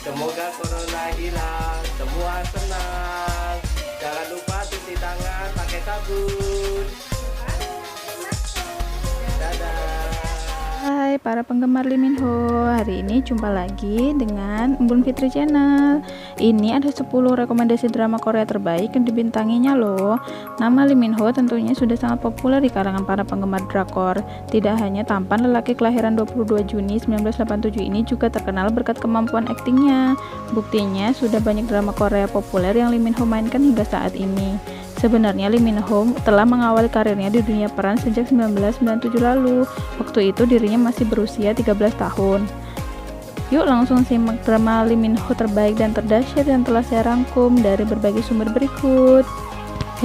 Semoga corona hilang, semua senang. Jangan lupa cuci tangan pakai sabun. Dadah. Hai para penggemar Lee Min Ho, hari ini jumpa lagi dengan Embun Fitri Channel. Ini ada 10 rekomendasi drama Korea terbaik yang dibintanginya loh. Nama Lee Min Ho tentunya sudah sangat populer di kalangan para penggemar drakor. Tidak hanya tampan, lelaki kelahiran 22 Juni 1987 ini juga terkenal berkat kemampuan aktingnya. Buktinya sudah banyak drama Korea populer yang Lee Min Ho mainkan hingga saat ini. Sebenarnya Lee Min Ho telah mengawali karirnya di dunia peran sejak 1997 lalu. Waktu itu dirinya masih berusia 13 tahun. Yuk langsung simak drama Lee Min Ho terbaik dan terdahsyat yang telah saya rangkum dari berbagai sumber berikut.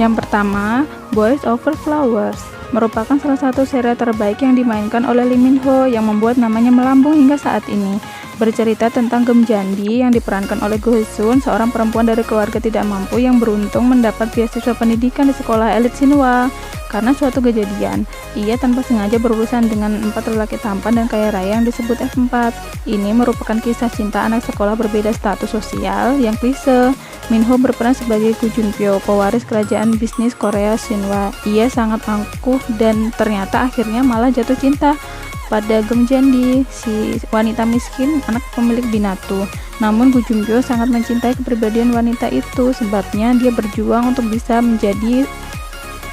Yang pertama, Boys Over Flowers merupakan salah satu serial terbaik yang dimainkan oleh Lee Min Ho yang membuat namanya melambung hingga saat ini. Bercerita tentang Gem Jandi yang diperankan oleh Go Hee-sun, seorang perempuan dari keluarga tidak mampu yang beruntung mendapat beasiswa pendidikan di sekolah elit Sinhwa. Karena suatu kejadian, ia tanpa sengaja berurusan dengan 4 lelaki tampan dan kaya raya yang disebut F4. Ini merupakan kisah cinta anak sekolah berbeda status sosial yang klise. Min Ho berperan sebagai Gu Junpyo, pewaris kerajaan bisnis Korea Sinhwa. Ia sangat angkuh dan ternyata akhirnya malah jatuh cinta pada Gem Jandi, si wanita miskin, anak pemilik binatu. Namun Gu Junpyo sangat mencintai kepribadian wanita itu, sebabnya dia berjuang untuk bisa menjadi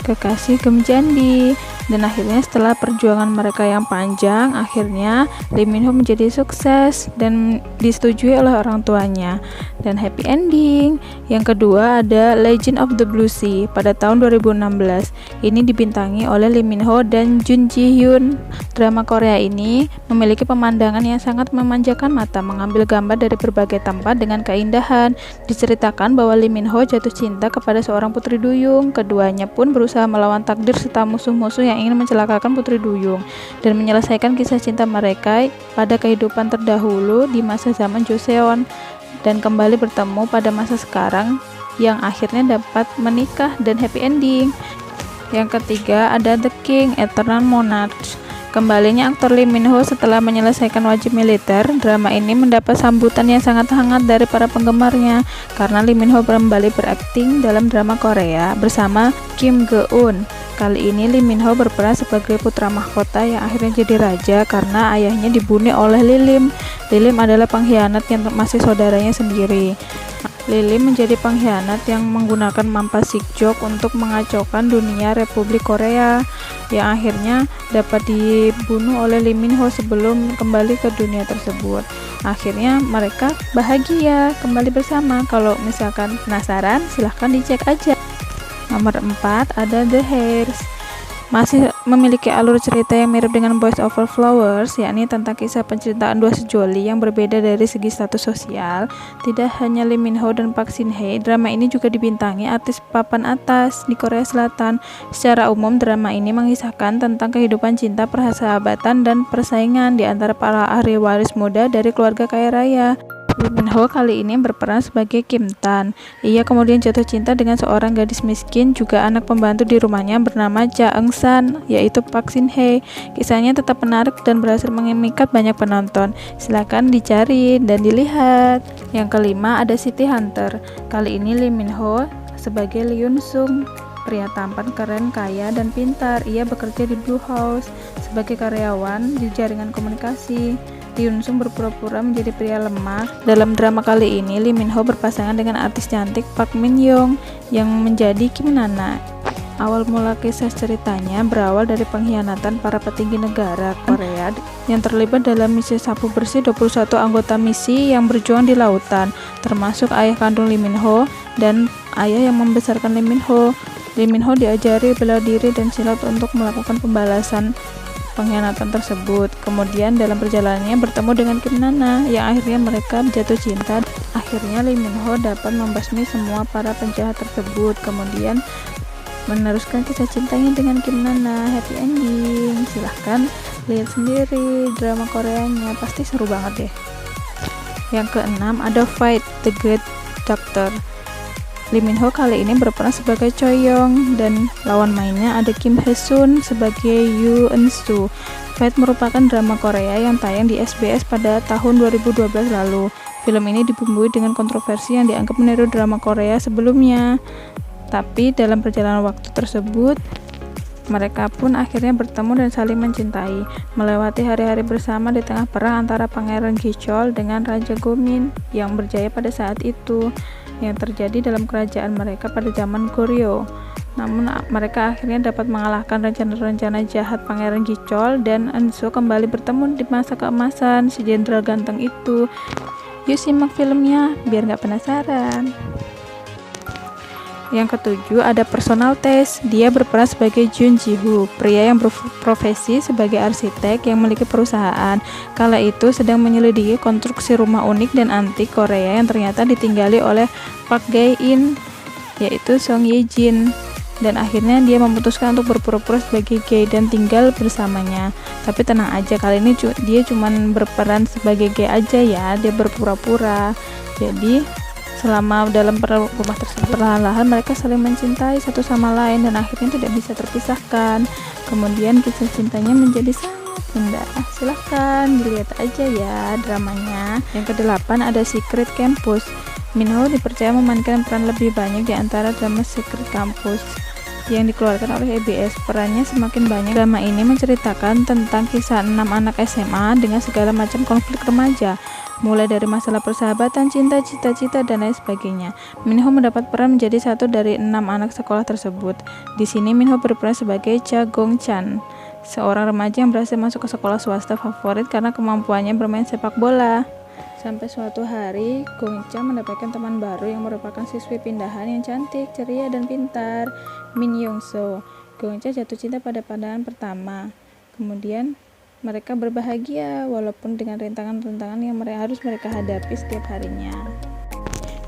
kekasih Gem Jandi. Dan akhirnya setelah perjuangan mereka yang panjang, akhirnya Lee Min Ho menjadi sukses dan disetujui oleh orang tuanya dan happy ending. Yang kedua ada Legend of the Blue Sea pada tahun 2016. Ini dibintangi oleh Lee Min Ho dan Jun Ji Hyun. Drama Korea ini memiliki pemandangan yang sangat memanjakan mata, mengambil gambar dari berbagai tempat dengan keindahan. Diceritakan bahwa Lee Min Ho jatuh cinta kepada seorang putri duyung. Keduanya pun berusaha melawan takdir serta musuh-musuh yang ingin mencelakakan putri duyung dan menyelesaikan kisah cinta mereka pada kehidupan terdahulu di masa zaman Joseon dan kembali bertemu pada masa sekarang yang akhirnya dapat menikah dan happy ending. Yang ketiga ada The King, Eternal Monarch. Kembalinya aktor Lee Min Ho setelah menyelesaikan wajib militer. Drama ini mendapat sambutan yang sangat hangat dari para penggemarnya karena Lee Min Ho kembali berakting dalam drama Korea bersama Kim Go Eun. Kali ini Lee Min Ho berperan sebagai putra mahkota yang akhirnya jadi raja karena ayahnya dibunuh oleh Lilim. Lilim adalah pengkhianat yang masih saudaranya sendiri. Lilim menjadi pengkhianat yang menggunakan Mampas Sikjok untuk mengacaukan dunia Republik Korea yang akhirnya dapat dibunuh oleh Lee Min Ho sebelum kembali ke dunia tersebut. Akhirnya mereka bahagia kembali bersama. Kalau misalkan penasaran silahkan dicek aja. Nomor 4 ada The Heirs. Masih memiliki alur cerita yang mirip dengan Boys Over Flowers, yakni tentang kisah pencintaan dua sejoli yang berbeda dari segi status sosial. Tidak hanya Lee Min Ho dan Park Shin Hye, drama ini juga dibintangi artis papan atas di Korea Selatan. Secara umum, drama ini mengisahkan tentang kehidupan cinta, persahabatan, dan persaingan di antara para ahli waris muda dari keluarga kaya raya. Lee Min Ho kali ini berperan sebagai Kim Tan. Ia kemudian jatuh cinta dengan seorang gadis miskin, juga anak pembantu di rumahnya bernama Cha Eung San, yaitu Park Shin Hye. Kisahnya tetap menarik dan berhasil memikat banyak penonton. Silakan dicari dan dilihat. Yang kelima ada City Hunter. Kali ini Lee Min Ho sebagai Lee Yoon Sung, pria tampan, keren, kaya, dan pintar. Ia bekerja di Blue House sebagai karyawan di jaringan komunikasi. Lee Yoon Sung berpura-pura menjadi pria lemah. Dalam drama kali ini, Lee Min Ho berpasangan dengan artis cantik Park Min Young yang menjadi Kim Nana. Awal mula kisah ceritanya berawal dari pengkhianatan para petinggi negara Korea yang terlibat dalam misi sapu bersih 21 anggota misi yang berjuang di lautan, termasuk ayah kandung Lee Min Ho dan ayah yang membesarkan Lee Min Ho. Lee Min Ho diajari bela diri dan silat untuk melakukan pembalasan pengkhianatan tersebut. Kemudian dalam perjalanannya bertemu dengan Kim Nana yang akhirnya mereka jatuh cinta. Akhirnya Lee Min Ho dapat membasmi semua para penjahat tersebut, kemudian meneruskan kisah cintanya dengan Kim Nana, happy ending. Silahkan lihat sendiri drama Koreanya, pasti seru banget deh. Yang keenam ada Fight, The Great Doctor. Lee Min Ho kali ini berperan sebagai Choi Young dan lawan mainnya ada Kim Hae Sun sebagai Yoo Eun Soo. Fight merupakan drama Korea yang tayang di SBS pada tahun 2012 lalu. Film ini dibumbui dengan kontroversi yang dianggap meniru drama Korea sebelumnya. Tapi dalam perjalanan waktu tersebut, mereka pun akhirnya bertemu dan saling mencintai, melewati hari-hari bersama di tengah perang antara Pangeran Gichol dengan Raja Gomin yang berjaya pada saat itu, yang terjadi dalam kerajaan mereka pada zaman Goryeo. Namun mereka akhirnya dapat mengalahkan rencana-rencana jahat Pangeran Gichol dan Eunso kembali bertemu di masa keemasan si jenderal ganteng itu. Yuk simak filmnya biar gak penasaran. Yang ketujuh ada Personal Taste. Dia berperan sebagai Jun Ji-hoo, pria yang berprofesi sebagai arsitek yang memiliki perusahaan. Kala itu sedang menyelidiki konstruksi rumah unik dan antik Korea yang ternyata ditinggali oleh Park Gae-in, yaitu Song Ye-jin. Dan akhirnya dia memutuskan untuk berpura-pura sebagai gay dan tinggal bersamanya. Tapi tenang aja, kali ini dia cuman berperan sebagai gay aja ya, dia berpura-pura. Jadi selama dalam rumah tersebut, perlahan-lahan mereka saling mencintai satu sama lain dan akhirnya tidak bisa terpisahkan. Kemudian kisah cintanya menjadi sangat indah. Silahkan dilihat aja ya dramanya. Yang kedelapan ada Secret Campus. Minho dipercaya memainkan peran lebih banyak di antara drama Secret Campus yang dikeluarkan oleh EBS. Perannya semakin banyak. Drama ini menceritakan tentang kisah 6 anak SMA dengan segala macam konflik remaja, mulai dari masalah persahabatan, cinta, cita-cita, dan lain sebagainya. Minho mendapat peran menjadi satu dari 6 anak sekolah tersebut. Di sini Minho berperan sebagai Cha Gong-chan, seorang remaja yang berhasil masuk ke sekolah swasta favorit karena kemampuannya bermain sepak bola. Sampai suatu hari, Gong-cha mendapatkan teman baru yang merupakan siswi pindahan yang cantik, ceria, dan pintar, Min Young-soo. Gong-cha jatuh cinta pada pandangan pertama. Kemudian mereka berbahagia walaupun dengan rintangan-rintangan yang harus mereka hadapi setiap harinya.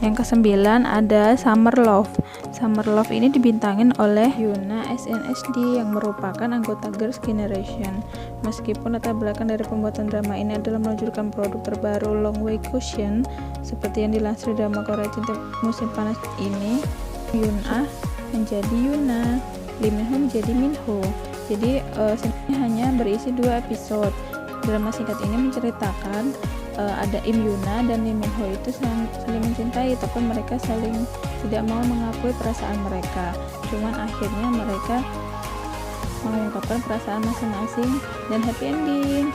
Yang kesembilan ada Summer Love. Summer Love ini dibintangin oleh Yoona SNSD yang merupakan anggota Girls' Generation. Meskipun latar belakang dari pembuatan drama ini adalah meluncurkan produk terbaru Long Way Cushion seperti yang dilansir drama Korea Cinta Musim Panas ini, Yoona menjadi Yoona, Lee Min Ho menjadi Minho. Jadi singkatnya hanya berisi 2 episode. Drama singkat ini menceritakan ada Im Yoona dan Lee Min Ho itu saling mencintai, tapi mereka saling tidak mau mengakui perasaan mereka. Cuman akhirnya mereka mengungkapkan perasaan masing-masing dan happy ending.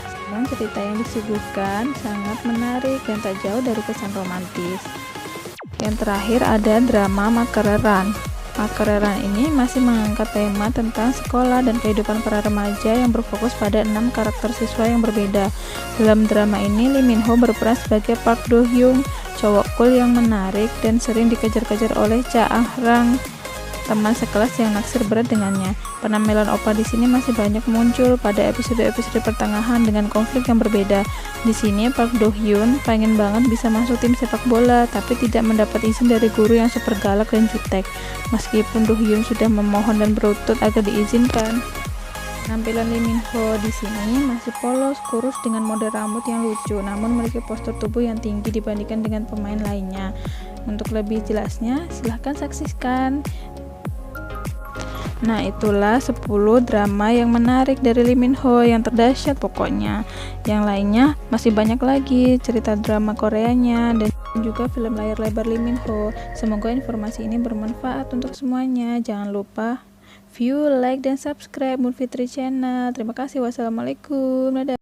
Sekarang cerita yang disuguhkan sangat menarik dan tak jauh dari kesan romantis. Yang terakhir ada drama Makereran. Makereran ini masih mengangkat tema tentang sekolah dan kehidupan para remaja yang berfokus pada 6 karakter siswa yang berbeda. Dalam drama ini, Lee Min Ho berperan sebagai Park Do Hyung, cowok cool yang menarik dan sering dikejar-kejar oleh Cha Ah Rang, teman sekelas yang naksir berat dengannya. Penampilan Oppa di sini masih banyak muncul pada episode-episode pertengahan dengan konflik yang berbeda. Di sini Park Do Hyun pengen banget bisa masuk tim sepak bola, tapi tidak mendapat izin dari guru yang super galak dan jutek. Meskipun Do Hyun sudah memohon dan berlutut agar diizinkan. Penampilan Lee Min Ho di sini masih polos, kurus dengan model rambut yang lucu, namun memiliki postur tubuh yang tinggi dibandingkan dengan pemain lainnya. Untuk lebih jelasnya, silahkan saksikan. Nah, itulah 10 drama yang menarik dari Lee Min Ho yang terdahsyat pokoknya. Yang lainnya masih banyak lagi cerita drama Koreanya dan juga film layar lebar Lee Min Ho. Semoga informasi ini bermanfaat untuk semuanya. Jangan lupa view, like, dan subscribe Moon Fitri Channel. Terima kasih. Wassalamualaikum. Dadah.